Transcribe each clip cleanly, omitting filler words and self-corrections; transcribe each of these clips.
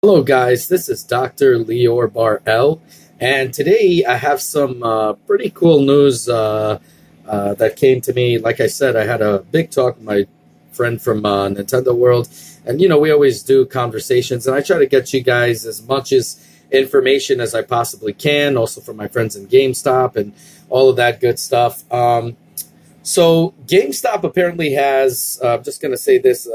Hello, guys. This is Dr. Lior Bar-El, and today I have some pretty cool news that came to me. Like I said, I had a big talk with my friend from Nintendo World, and we always do conversations, and I try to get you guys as much information as I possibly can, also from my friends in GameStop and all of that good stuff. So GameStop apparently has, I'm just going to say this,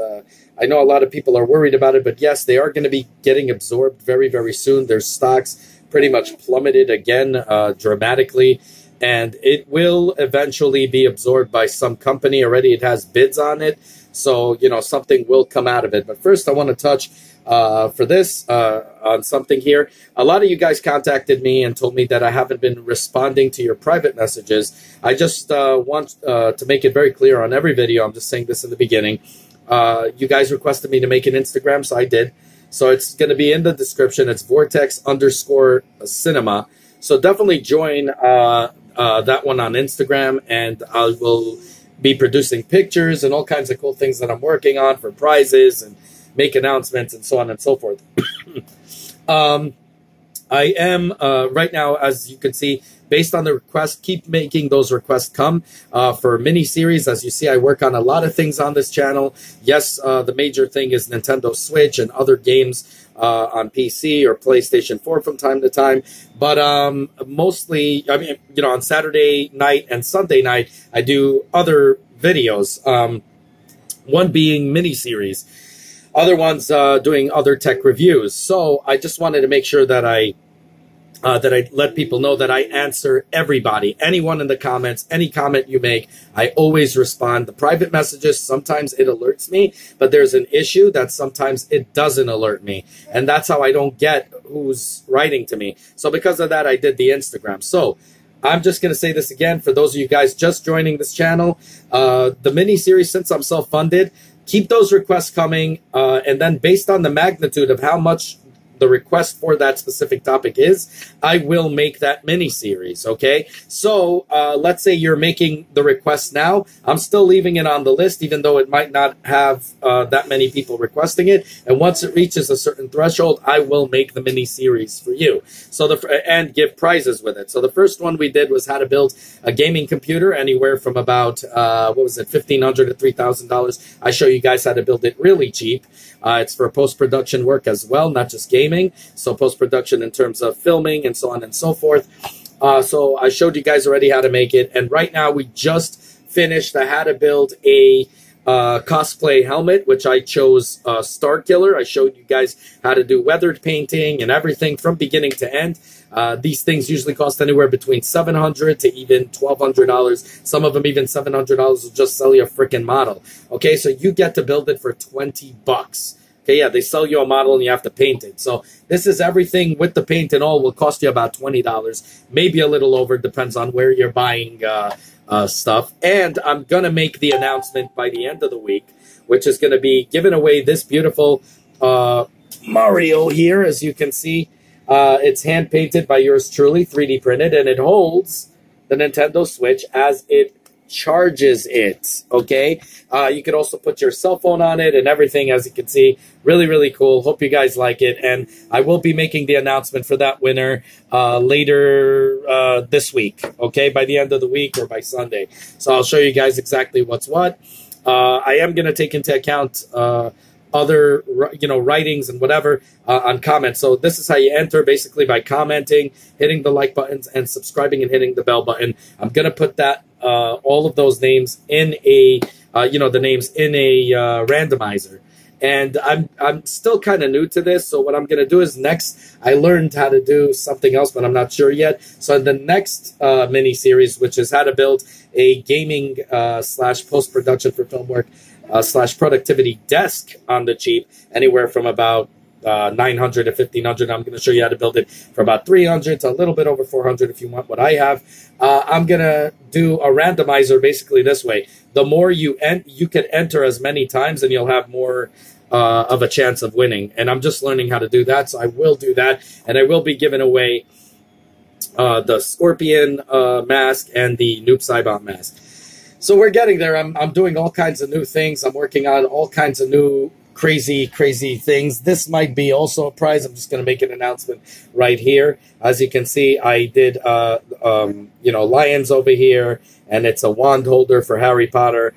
I know a lot of people are worried about it, but yes, they are going to be getting absorbed very, very soon. Their stocks pretty much plummeted again dramatically, and it will eventually be absorbed by some company. Already it has bids on it, so, something will come out of it. But first, I want to touch for this on something here. A lot of you guys contacted me and told me that I haven't been responding to your private messages. I just want to make it very clear on every video. I'm just saying this in the beginning. You guys requested me to make an Instagram, so I did. So it's going to be in the description. It's vortex_cinema. So definitely join that one on Instagram, and I will be producing pictures and all kinds of cool things that I'm working on for prizes and make announcements and so on and so forth. I am, right now, as you can see, based on the request, keep making those requests come for mini-series. As you see, I work on a lot of things on this channel. Yes, the major thing is Nintendo Switch and other games on PC or PlayStation 4 from time to time. But mostly, I mean, on Saturday night and Sunday night, I do other videos, one being mini-series. Other ones doing other tech reviews. So I just wanted to make sure that I let people know that I answer everybody, anyone in the comments, any comment you make, I always respond. The private messages, sometimes it alerts me, but there's an issue that sometimes it doesn't alert me. And that's how I don't get who's writing to me. So because of that, I did the Instagram. So I'm just going to say this again for those of you guys just joining this channel. The mini-series, since I'm self-funded, keep those requests coming, and then based on the magnitude of how much the request for that specific topic is, I will make that mini-series, okay? So let's say you're making the request now. I'm still leaving it on the list, even though it might not have that many people requesting it. And once it reaches a certain threshold, I will make the mini-series for you. So and give prizes with it. So the first one we did was how to build a gaming computer, anywhere from about, $1,500 to $3,000. I show you guys how to build it really cheap. It's for post-production work as well, not just gaming. So post-production in terms of filming and so on and so forth. So I showed you guys already how to make it. And right now we just finished how to build a cosplay helmet, which I chose Star Killer. I showed you guys how to do weathered painting and everything from beginning to end. These things usually cost anywhere between $700 to even $1,200. Some of them even $700 will just sell you a freaking model. Okay, so you get to build it for 20 bucks. Okay, yeah, they sell you a model and you have to paint it. So this is everything with the paint and all will cost you about $20, maybe a little over, depends on where you're buying stuff. And I'm going to make the announcement by the end of the week, which is going to be giving away this beautiful Mario here, as you can see. It's hand-painted by yours truly, 3D printed, and it holds the Nintendo Switch as it charges it, okay? You could also put your cell phone on it and everything, as you can see. Really, really cool. Hope you guys like it. And I will be making the announcement for that winner later this week, okay? By the end of the week or by Sunday. So I'll show you guys exactly what's what. I am going to take into account other, writings and whatever on comments. So this is how you enter, basically by commenting, hitting the like buttons, and subscribing and hitting the bell button. I'm going to put that, all of those names in a, the names in a randomizer. And I'm still kind of new to this, so what I'm going to do is next, I learned how to do something else, but I'm not sure yet. So in the next mini-series, which is how to build a gaming / post-production for film work / productivity desk on the cheap, anywhere from about $900 to $1,500. I'm going to show you how to build it for about $300 to a little bit over $400 if you want what I have. I'm going to do a randomizer basically this way. The more you can enter as many times, and you'll have more of a chance of winning. And I'm just learning how to do that, so I will do that. And I will be giving away the Scorpion mask and the Noob Saibot mask. So we're getting there. I'm doing all kinds of new things. I'm working on all kinds of new crazy things. This might be also a prize. I'm just going to make an announcement right here. As you can see, I did, lions over here, and it's a wand holder for Harry Potter.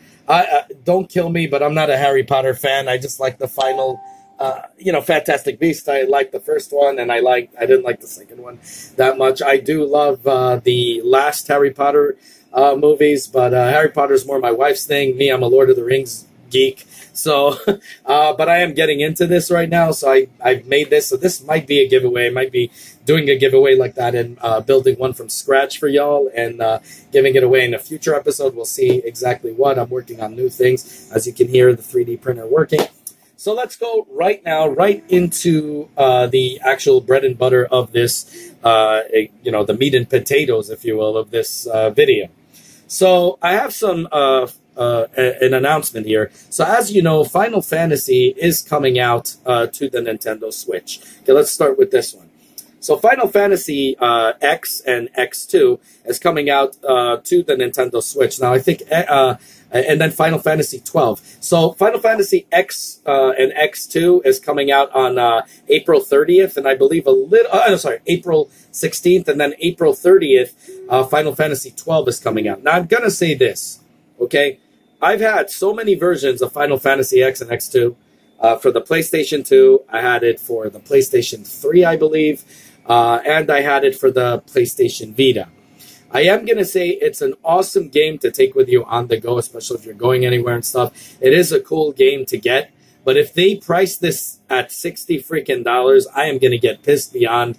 Don't kill me, but I'm not a Harry Potter fan. I just like the final, Fantastic Beasts. I liked the first one, and I didn't like the second one that much. I do love the last Harry Potter movies, but Harry Potter's more my wife's thing. Me, I'm a Lord of the Rings geek. So, but I am getting into this right now, so I've made this. So this might be a giveaway. I might be doing a giveaway like that and building one from scratch for y'all and giving it away in a future episode. We'll see exactly what. I'm working on new things. As you can hear, the 3D printer working. So let's go right now, right into the actual bread and butter of this, the meat and potatoes, if you will, of this video. So I have some... an announcement here. So as you know, Final Fantasy is coming out to the Nintendo Switch. Okay, let's start with this one. So Final Fantasy X and X2 is coming out to the Nintendo Switch. Now I think, and then Final Fantasy 12. So Final Fantasy X and X2 is coming out on April 30th, and I believe April 16th, and then April 30th, Final Fantasy 12 is coming out. Now I'm gonna say this. Okay, I've had so many versions of Final Fantasy X and X2 for the PlayStation 2. I had it for the PlayStation 3, I believe, and I had it for the PlayStation Vita. I am going to say it's an awesome game to take with you on the go, especially if you're going anywhere and stuff. It is a cool game to get, but if they price this at $60 freaking, I am going to get pissed beyond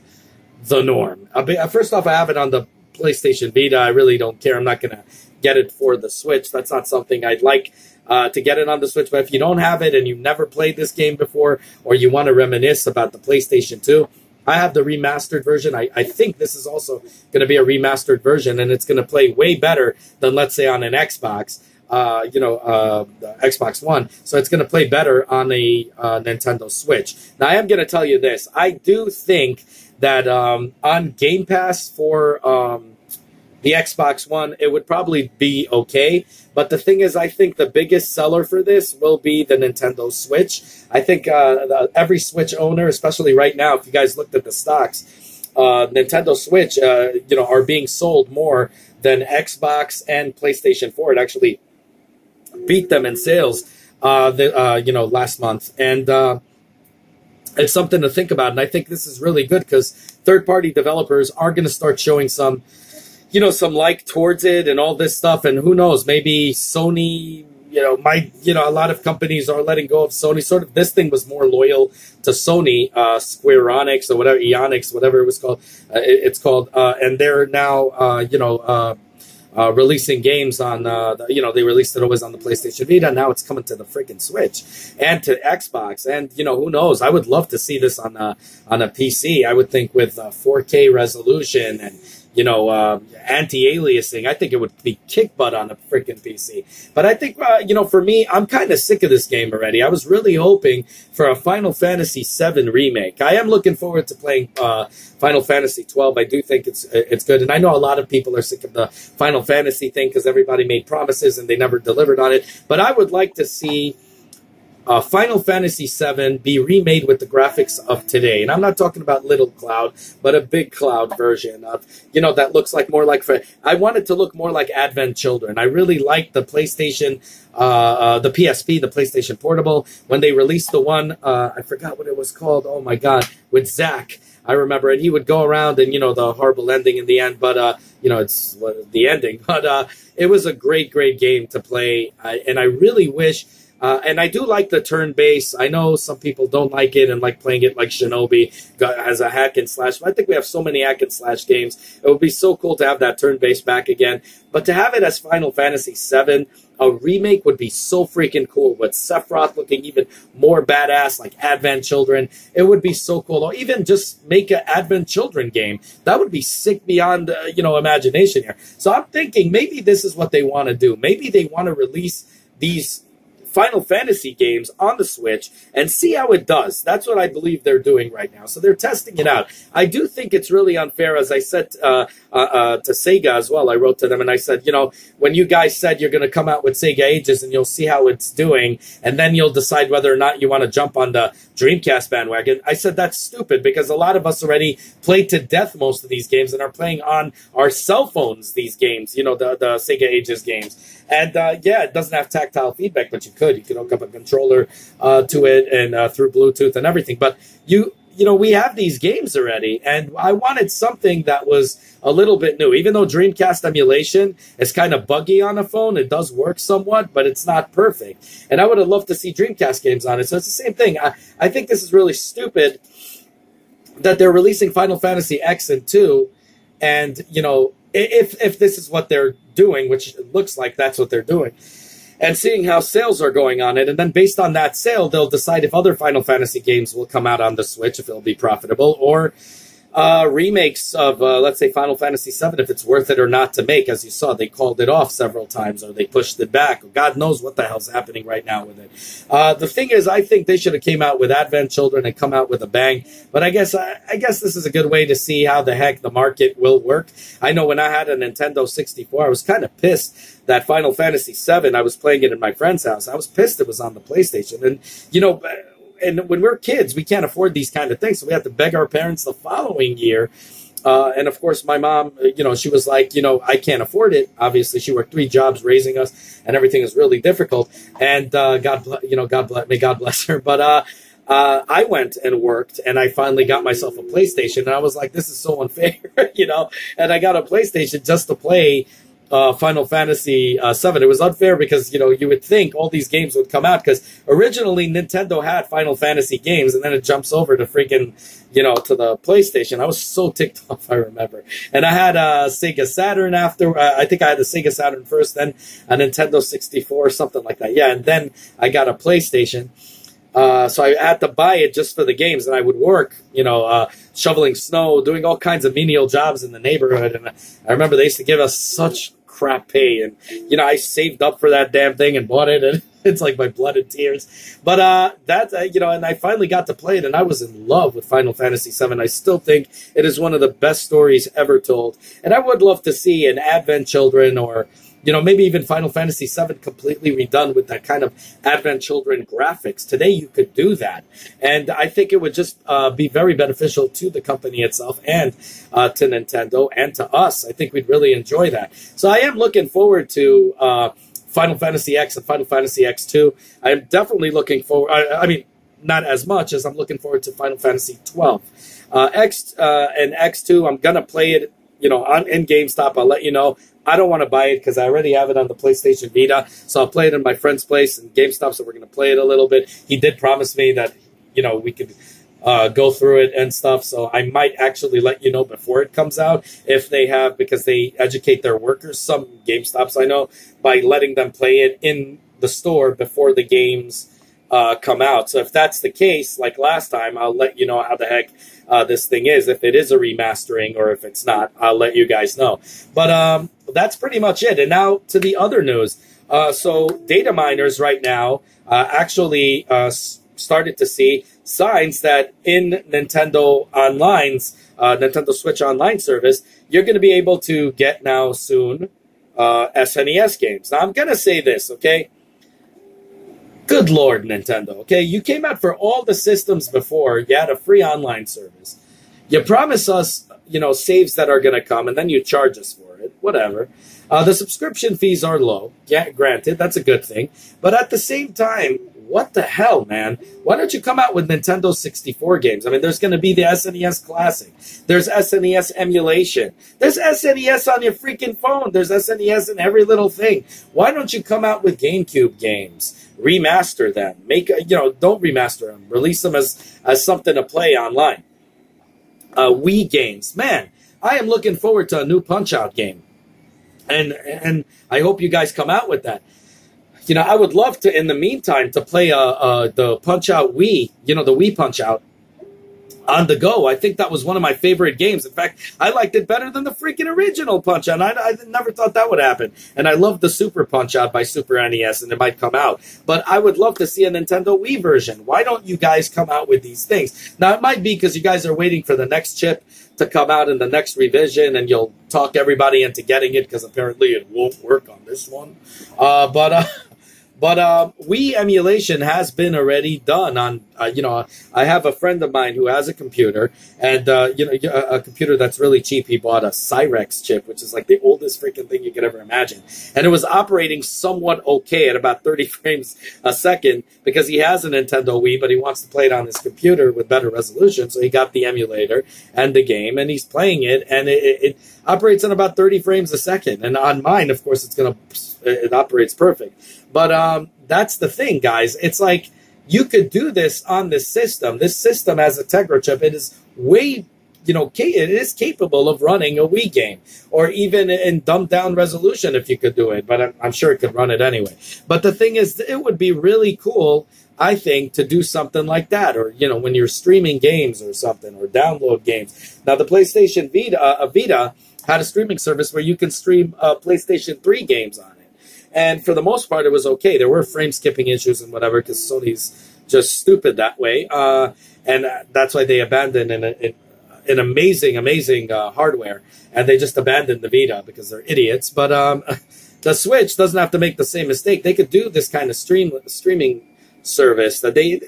the norm. First off, I have it on the PlayStation Vita. I really don't care. I'm not going to get it for the Switch. That's not something I'd like to get it on the Switch. But if you don't have it and you've never played this game before, or you want to reminisce about the PlayStation 2, I have the remastered version. I think this is also going to be a remastered version, and it's going to play way better than, let's say, on an Xbox, the Xbox One. So it's going to play better on a Nintendo Switch. Now, I am going to tell you this. I do think that on Game Pass for... the Xbox One, it would probably be okay. But the thing is, I think the biggest seller for this will be the Nintendo Switch. I think every Switch owner, especially right now, if you guys looked at the stocks, Nintendo Switch, are being sold more than Xbox and PlayStation 4. It actually beat them in sales, last month. And it's something to think about. And I think this is really good because third-party developers are going to start showing some like towards it and all this stuff. And who knows, maybe Sony, a lot of companies are letting go of Sony. Sort of, this thing was more loyal to Sony, Square Enix or whatever, Eonix, whatever it was called. And they're now, releasing games on, they released it always on the PlayStation Vita. Now it's coming to the freaking Switch and to Xbox. And, who knows? I would love to see this on a PC. I would think with 4K resolution and, anti-aliasing. I think it would be kick butt on a freaking PC. But I think, for me, I'm kind of sick of this game already. I was really hoping for a Final Fantasy VII remake. I am looking forward to playing Final Fantasy 12. I do think it's good. And I know a lot of people are sick of the Final Fantasy thing because everybody made promises and they never delivered on it. But I would like to see Final Fantasy VII be remade with the graphics of today. And I'm not talking about Little Cloud, but a Big Cloud version of, that looks like more like... I want it to look more like Advent Children. I really like the PlayStation, the PSP, the PlayStation Portable. When they released the one, I forgot what it was called. Oh, my God. With Zack. I remember, and he would go around and, the horrible ending in the end, but, it's the ending. But it was a great, great game to play. And I really wish... and I do like the turn-based. I know some people don't like it and like playing it like Shinobi as a hack and slash. But I think we have so many hack and slash games. It would be so cool to have that turn-based back again. But to have it as Final Fantasy VII, a remake would be so freaking cool. With Sephiroth looking even more badass like Advent Children. It would be so cool. Or even just make an Advent Children game. That would be sick beyond, imagination here. So I'm thinking maybe this is what they want to do. Maybe they want to release these Final Fantasy games on the Switch and see how it does. That's what I believe they're doing right now. So they're testing it out. I do think it's really unfair, as I said to Sega as well. I wrote to them and I said, you know, when you guys said you're going to come out with Sega Ages and you'll see how it's doing, and then you'll decide whether or not you want to jump on the Dreamcast bandwagon. I said that's stupid because a lot of us already played to death most of these games and are playing on our cell phones these games, you know, the Sega Ages games. And yeah, it doesn't have tactile feedback, but you could hook up a controller to it and through Bluetooth and everything. But you know, we have these games already, and I wanted something that was a little bit new. Even though Dreamcast emulation is kind of buggy on a phone, it does work somewhat, but it's not perfect. And I would have loved to see Dreamcast games on it. So it's the same thing. I think this is really stupid that they're releasing Final Fantasy X and 2, and, you know, if this is what they're doing, which it looks like that's what they're doing, and seeing how sales are going on it, and then based on that sale, they'll decide if other Final Fantasy games will come out on the Switch, if it'll be profitable, or remakes of, let's say, Final Fantasy VII, if it's worth it or not to make. As you saw, they called it off several times, or they pushed it back. God knows what the hell's happening right now with it. The thing is, I think they should have came out with Advent Children and come out with a bang. But I guess this is a good way to see how the heck the market will work. I know when I had a Nintendo 64, I was kind of pissed that Final Fantasy VII, I was playing it in my friend's house. I was pissed it was on the PlayStation. And, you know, and when we're kids, we can't afford these kind of things. So we have to beg our parents the following year. And of course, my mom, you know, she was like, you know, I can't afford it. Obviously, she worked 3 jobs raising us, and everything is really difficult. And may God bless her. But I went and worked, and I finally got myself a PlayStation. And I was like, this is so unfair, you know. And I got a PlayStation just to play Final Fantasy VII. It was unfair because, you know, you would think all these games would come out because originally Nintendo had Final Fantasy games, and then it jumps over to freaking, you know, to the PlayStation. I was so ticked off, I remember. And I had a Sega Saturn after. I think I had a Sega Saturn first, then a Nintendo 64, something like that. Yeah, and then I got a PlayStation. So I had to buy it just for the games, and I would work, you know, shoveling snow, doing all kinds of menial jobs in the neighborhood. And I remember they used to give us such crap pay, and, you know, I saved up for that damn thing and bought it, and it's like my blood and tears. But you know, and I finally got to play it, and I was in love with Final Fantasy VII. I still think it is one of the best stories ever told, and I would love to see an Advent Children, or, you know, maybe even Final Fantasy VII completely redone with that kind of Advent Children graphics. Today, you could do that. And I think it would just be very beneficial to the company itself and to Nintendo and to us. I think we'd really enjoy that. So I am looking forward to Final Fantasy X and Final Fantasy X2. I am definitely looking forward. I mean, not as much as I'm looking forward to Final Fantasy 12. X and X2, I'm going to play it, you know, in GameStop. I'll let you know. I don't want to buy it because I already have it on the PlayStation Vita. So I'll play it in my friend's place in GameStop. So we're going to play it a little bit. He did promise me that, you know, we could go through it and stuff. So I might actually let you know before it comes out if they have, because they educate their workers, some GameStops I know, by letting them play it in the store before the games come out. So if that's the case, like last time, I'll let you know how the heck this thing is. If it is a remastering or if it's not, I'll let you guys know. But that's pretty much it. And now to the other news. So data miners right now actually started to see signs that in Nintendo Online's Nintendo Switch Online service, you're going to be able to get now soon SNES games. Now, I'm going to say this, okay? Good Lord, Nintendo, okay? You came out for all the systems before. You had a free online service. You promise us, you know, saves that are going to come, and then you charge us for it. Whatever. The subscription fees are low. Yeah, granted, that's a good thing. But at the same time, what the hell, man? Why don't you come out with Nintendo 64 games? I mean, there's going to be the SNES Classic. There's SNES emulation. There's SNES on your freaking phone. There's SNES in every little thing. Why don't you come out with GameCube games? Remaster them. Make, you know, don't remaster them. Release them as something to play online. Wii games. Man, I am looking forward to a new Punch-Out game. And I hope you guys come out with that. You know, I would love to, in the meantime, to play the Punch-Out Wii, you know, the Wii Punch-Out. on the go. I think that was one of my favorite games. In fact, I liked it better than the freaking original Punch-Out! I never thought that would happen. And I love the Super Punch-Out! By Super NES, and it might come out. But I would love to see a Nintendo Wii version. Why don't you guys come out with these things? Now, it might be because you guys are waiting for the next chip to come out in the next revision, and you'll talk everybody into getting it, because apparently it won't work on this one. But Wii emulation has been already done on, I have a friend of mine who has a computer, and, a computer that's really cheap. He bought a Cyrex chip, which is like the oldest freaking thing you could ever imagine. And it was operating somewhat okay at about 30 frames a second, because he has a Nintendo Wii, but he wants to play it on his computer with better resolution. So he got the emulator and the game, and he's playing it, and it operates at about 30 frames a second. And on mine, of course, it operates perfect. But that's the thing, guys. It's like you could do this on this system. This system has a Tegra chip. It is way, it is capable of running a Wii game, or even in dumbed down resolution if you could do it. But I'm sure it could run it anyway. But the thing is, it would be really cool, I think, to do something like that, or when you're streaming games or something, or download games. Now, the PlayStation Vita had a streaming service where you can stream PlayStation 3 games on it. And for the most part, it was okay. There were frame skipping issues and whatever, because Sony's just stupid that way. And that's why they abandoned an amazing hardware. And they just abandoned the Vita because they're idiots. But the Switch doesn't have to make the same mistake. They could do this kind of streaming service that they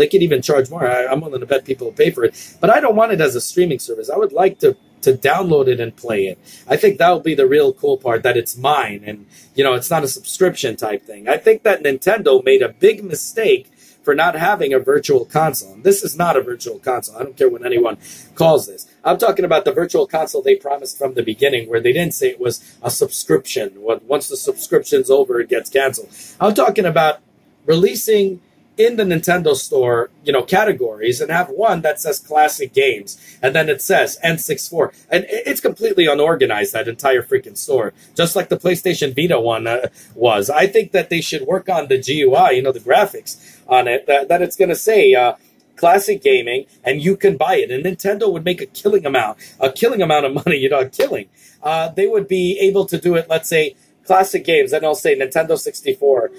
could even charge more. I'm willing to bet people will pay for it. But I don't want it as a streaming service. I would like to download it and play it. I think that would be the real cool part, that it's mine, and it's not a subscription type thing. I think that Nintendo made a big mistake for not having a virtual console. And this is not a virtual console. I don't care what anyone calls this. I'm talking about the virtual console they promised from the beginning, where they didn't say it was a subscription. Once the subscription's over, it gets canceled. I'm talking about releasing in the Nintendo store, categories, and have one that says classic games, and then it says N64, and it's completely unorganized, that entire freaking store, just like the PlayStation Vita one was. I think that they should work on the GUI, the graphics on it, that it's going to say classic gaming, and you can buy it, and Nintendo would make a killing amount of money, they would be able to do it, let's say, classic games, and they'll say Nintendo 64,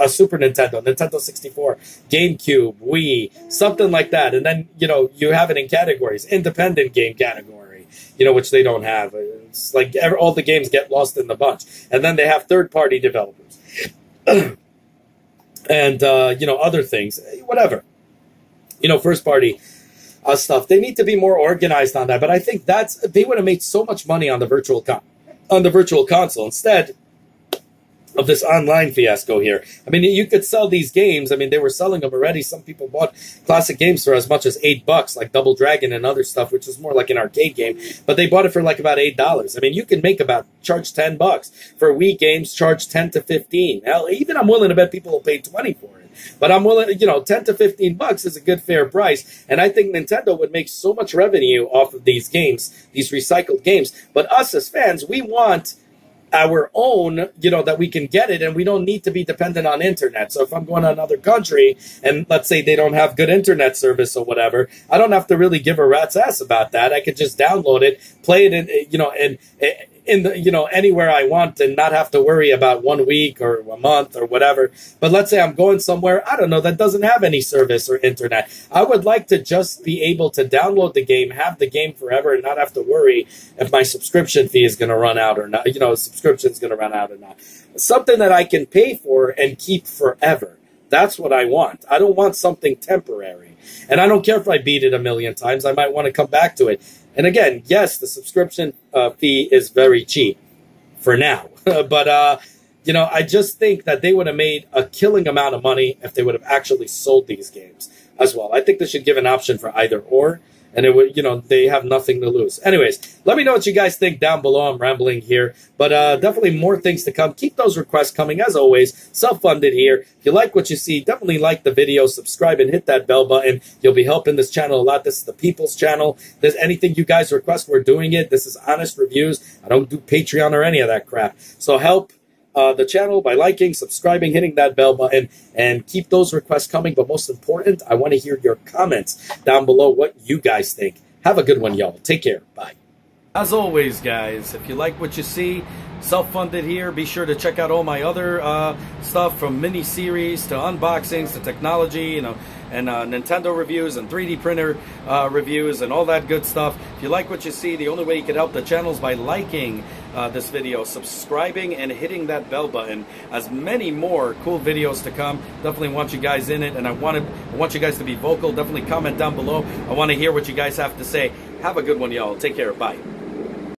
Super Nintendo, Nintendo 64, GameCube, Wii, something like that. And then, you have it in categories, independent game category, which they don't have. It's like all the games get lost in the bunch. And then they have third-party developers. And, other things, whatever. First-party stuff. They need to be more organized on that. But I think they would have made so much money on the virtual console. Instead of this online fiasco here. I mean, you could sell these games. I mean, they were selling them already. Some people bought classic games for as much as $8, like Double Dragon and other stuff, which is more like an arcade game. But they bought it for like about $8. I mean, you can charge $10 for Wii games. Charge 10 to 15. Hell, even I'm willing to bet people will pay 20 for it. But I'm willing, 10 to 15 bucks is a good fair price. And I think Nintendo would make so much revenue off of these games, these recycled games. But us as fans, we want our own, that we can get it, and we don't need to be dependent on internet. So if I'm going to another country and let's say they don't have good internet service or whatever, I don't have to really give a rat's ass about that. I could just download it, play it in anywhere I want, and not have to worry about 1 week or a month or whatever. But let's say I'm going somewhere, I don't know, that doesn't have any service or internet. I would like to just be able to download the game, have the game forever, and not have to worry if my subscription fee is going to run out or not, subscription's going to run out or not. Something that I can pay for and keep forever. That's what I want. I don't want something temporary. And I don't care if I beat it a million times. I might want to come back to it. And again, yes, the subscription fee is very cheap for now. But, I just think that they would have made a killing amount of money if they would have actually sold these games as well. I think they should give an option for either or. And it would, they have nothing to lose. Anyways, let me know what you guys think down below. I'm rambling here. But definitely more things to come. Keep those requests coming. As always, self-funded here. If you like what you see, definitely like the video, subscribe, and hit that bell button. You'll be helping this channel a lot. This is the people's channel. If there's anything you guys request, we're doing it. This is honest reviews. I don't do Patreon or any of that crap. So help the channel by liking, subscribing, hitting that bell button, and keep those requests coming. But most important, I want to hear your comments down below, what you guys think. Have a good one, y'all. Take care. Bye. As always, guys, if you like what you see, self-funded here, be sure to check out all my other stuff, from mini-series to unboxings to technology, you know, and Nintendo reviews and 3D printer reviews and all that good stuff. If you like what you see, the only way you can help the channel is by liking this video, subscribing, and hitting that bell button. As many more cool videos to come. Definitely want you guys in it, and I want you guys to be vocal. Definitely comment down below. I want to hear what you guys have to say. Have a good one, y'all. Take care. Bye.